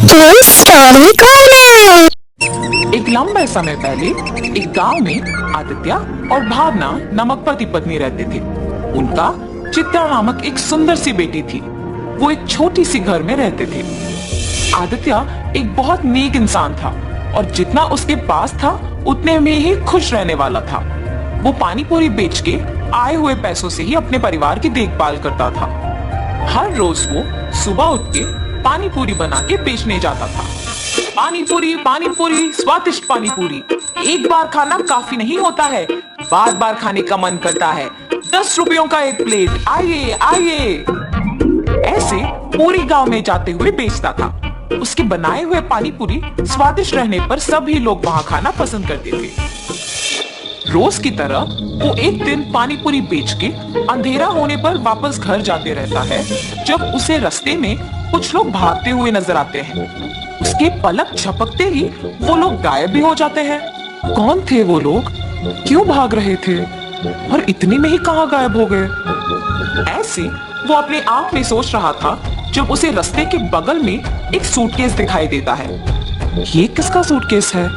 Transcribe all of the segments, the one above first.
की स्टोरी कौन है? एक लंबे समय पहले एक गांव में आदित्य और भावना नामक पति पत्नी रहते थे। उनका चित्रा नामक एक सुंदर सी बेटी थी। वो एक छोटी सी घर में रहते थे। आदित्य एक बहुत नेक इंसान था और जितना उसके पास था उतने में ही खुश रहने वाला था। वो पानी पूरी बेच के आए हुए पैसों से ही अपने परिवार की देखभाल करता था। हर रोज वो सुबह उठ के पानी पूरी बना के बेचने जाता था। पानी पूरी स्वादिष्ट पानी पूरी एक बार खाना काफी नहीं होता है, बार बार खाने का मन करता है। 10 रुपयों का एक प्लेट, आइए आइए। ऐसे पूरी गांव में जाते हुए बेचता था। उसके बनाए हुए पानी पूरी स्वादिष्ट रहने पर सभी लोग वहां खाना पसंद करते थे। रोज की तरह वो एक दिन पानी पूरी बेच के अंधेरा होने पर वापस घर जाते रहता है, जब उसे रास्ते में कुछ लोग भागते हुए नजर आते हैं। उसके पलक झपकते ही वो लोग गायब भी हो जाते हैं। कौन थे वो लोग? क्यों भाग रहे थे? और इतने में ही कहां गायब हो गए? ऐसे वो अपने आप में सोच रहा था जब उसे रास्ते के बगल में एक सूटकेस दिखाई देता है। ये किसका सूटकेस है?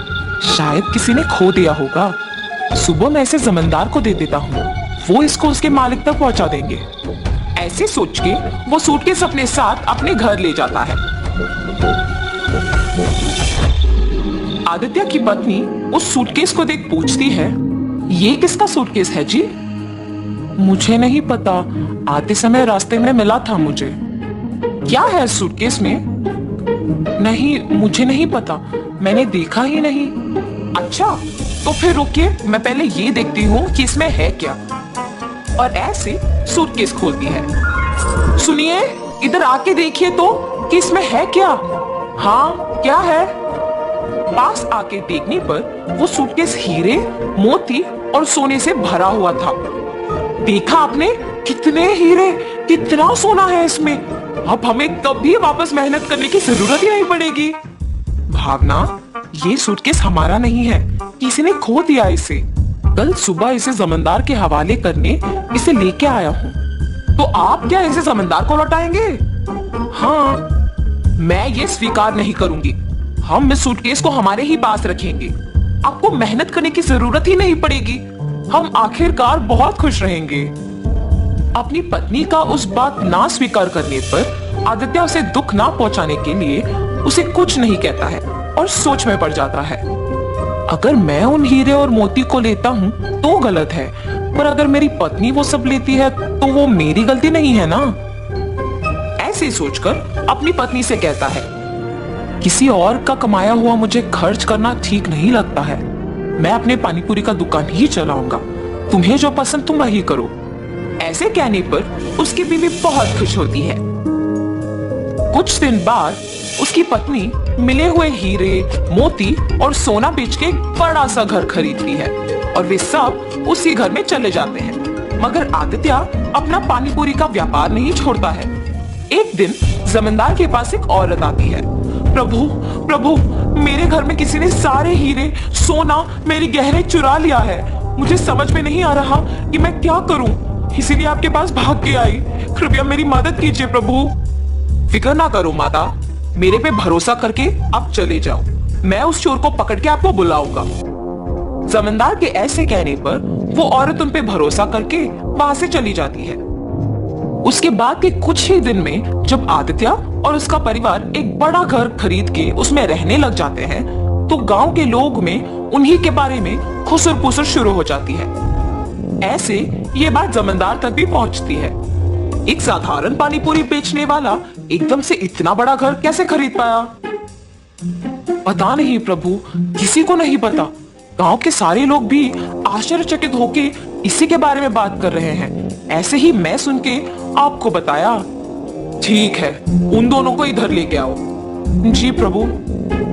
शायद किसी ने खो दिया होगा। सुबह मैं इसे जमींदार को दे देता हूँ, वो इसको उसके मालिक तक पहुंचा देंगे। ऐसे सोच के वो सूटकेस अपने साथ अपने घर ले जाता है। आदित्य की पत्नी उस सूटकेस को देख पूछती है, ये किसका सूटकेस है जी? मुझे नहीं पता, आते समय रास्ते में मिला था मुझे। क्या है सूटकेस में? नहीं, मुझे नहीं पता, मैंने देखा ही नहीं। अच्छा, तो फिर रुकिए, मैं पहले ये देखती हूँ कि इसमें है क्या। और ऐसे सूटकेस खोलती है। सुनिए, इधर आके देखिए तो कि इसमें है क्या। हाँ, क्या है? पास आके देखने पर वो सूटकेस हीरे, मोती और सोने से भरा हुआ था। देखा आपने, कितने हीरे, कितना सोना है इसमें। अब हमें कभी वापस मेहनत करने की जरूरत ही नहीं पड़ेगी। भावना, ये सूटकेस हमारा नहीं है, किसी ने खो दिया इसे। कल सुबह इसे जमींदार के हवाले करने इसे लेके आया हूँ। तो आप क्या इसे जमींदार को लौटाएंगे? हाँ, मैं ये स्वीकार नहीं करूंगी। हम इस सूटकेस को हमारे ही पास रखेंगे। आपको मेहनत करने की जरूरत ही नहीं पड़ेगी। हम आखिरकार बहुत खुश रहेंगे। अपनी पत्नी का उस बात ना स्वीकार करने पर आदित्य उसे दुख ना पहुंचाने के लिए उसे कुछ नहीं कहता है और सोच में पड़ जाता है। अगर मैं उन हीरे और मोती को लेता हूँ तो गलत है, पर अगर मेरी पत्नी वो सब लेती है तो वो मेरी गलती नहीं है ना। ऐसे सोचकर अपनी पत्नी से कहता है, किसी और का कमाया हुआ मुझे खर्च करना ठीक नहीं लगता है। मैं अपने पानीपुरी का दुकान ही चलाऊंगा। तुम्हें जो पसंद तुम वही करो। ऐसे कहने पर उसकी बीवी बहुत खुश होती है। कुछ दिन बाद उसकी पत्नी मिले हुए हीरे, मोती और सोना बेच के एक बड़ा सा घर खरीदती है और वे सब उसी घर में चले जाते हैं। मगर आदित्य अपना पानीपुरी का व्यापार नहीं छोड़ता है। एक दिन जमींदार के पास एक औरत आती है। प्रभु, प्रभु, मेरे घर में किसी ने सारे हीरे, सोना, मेरी गहने चुरा लिया है। मुझे समझ में नहीं आ रहा कि मैं क्या करूं, इसीलिए आपके पास भाग के आई। कृपया मेरी मदद कीजिए प्रभु। फिक्र ना करो माता, मेरे पे भरोसा करके आप चले जाओ। मैं उस चोर को पकड़ के आपको बुलाऊंगा। जमींदार के ऐसे कहने पर वो औरत उन पे भरोसा करके वहां से चली जाती है। उसके बाद के कुछ ही दिन में जब आदित्य और उसका परिवार एक बड़ा घर खरीद के उसमें रहने लग जाते हैं, तो गांव के लोग में उन्हीं के बारे में खुसर पुसर शुरू हो जाती है। ऐसे ये बात जमींदार तक भी पहुंचती है। एक साधारण पानीपुरी बेचने वाला एकदम से इतना बड़ा घर कैसे खरीद पाया? पता नहीं प्रभु, किसी को नहीं पता। गांव के सारे लोग भी आश्चर्यचकित होके इसी के बारे में बात कर रहे हैं। ऐसे ही मैं सुन के आपको बताया। ठीक है, उन दोनों को इधर लेके आओ। जी प्रभु।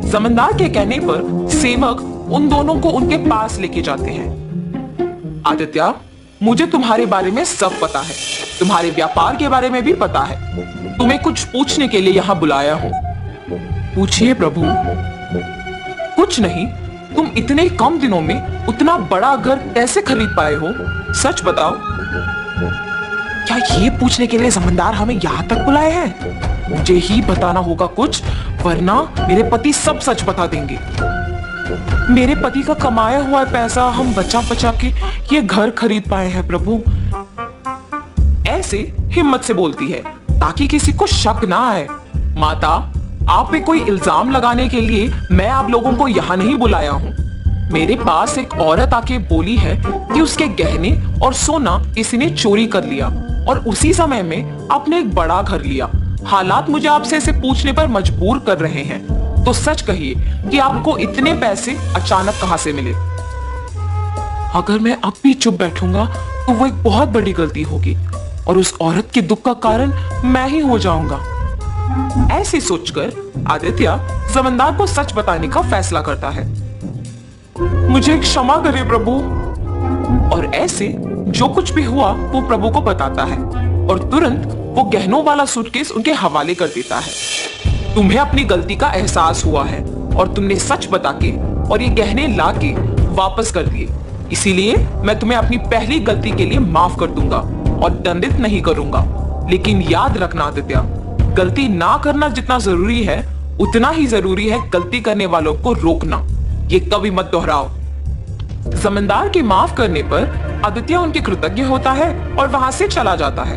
जमींदार के कहने पर सेवक उन दोनों को उनके पास लेके जाते हैं। आदित्य, मुझे तुम्हारे बारे में सब पता है, तुम्हारे व्यापार के बारे में भी पता है। तुम्हें कुछ पूछने के लिए यहाँ बुलाया हूँ। पूछिए प्रभु। कुछ नहीं, तुम इतने कम दिनों में उतना बड़ा घर कैसे खरीद पाए हो? सच बताओ। क्या ये पूछने के लिए जमींदार हमें यहाँ तक बुलाए हैं? मुझे ही बताना होगा कुछ। वरना मेरे पति सब सच बता देंगे। मेरे पति का कमाया हुआ पैसा हम बचा बचा के ये घर खरीद पाए हैं प्रभु। ऐसे हिम्मत से बोलती है ताकि किसी को शक ना आए। माता, आप पे कोई इल्जाम लगाने के लिए मैं आप लोगों को यहाँ नहीं बुलाया हूँ। मेरे पास एक औरत आके बोली है कि उसके गहने और सोना किसी ने चोरी कर लिया और उसी समय में आपने एक बड़ा घर लिया। हालात मुझे आपसे इसे पूछने पर मजबूर कर रहे हैं, तो सच कहिए कि आपको इतने पैसे अचानक कहां से मिले। अगर मैं अब भी चुप बैठूंगा तो वो एक बहुत बड़ी गलती होगी और उस औरत के दुख का कारण मैं ही हो जाऊंगा। ऐसे सोचकर आदित्य जमींदार को सच बताने का फैसला करता है। मुझे क्षमा करिए प्रभु। और ऐसे जो कुछ भी हुआ वो प्रभु को बताता है और तुरंत वो गहनों वाला सूटकेस उनके हवाले कर देता है। तुम्हें अपनी गलती का एहसास हुआ है और तुमने सच बता के और ये गहने ला के वापस कर दिए, इसीलिए मैं तुम्हें अपनी पहली गलती के लिए माफ कर दूंगा और दंडित नहीं करूंगा। लेकिन याद रखना आदित्य, गलती ना करना जितना जरूरी है उतना ही जरूरी है गलती करने वालों को रोकना। ये कभी मत दोहराओ। जमींदार के माफ करने पर आदित्य उनके कृतज्ञ होता है और वहां से चला जाता है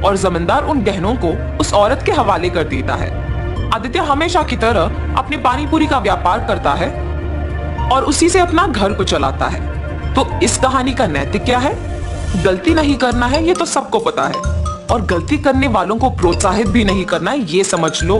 और जमींदार उन गहनों को उस औरत के हवाले कर देता है। आदित्य हमेशा की तरह अपने पानी पूरी का व्यापार करता है और उसी से अपना घर को चलाता है। तो इस कहानी का नैतिक क्या है? गलती नहीं करना है, ये तो सबको पता है, और गलती करने वालों को प्रोत्साहित भी नहीं करना है, ये समझ लो।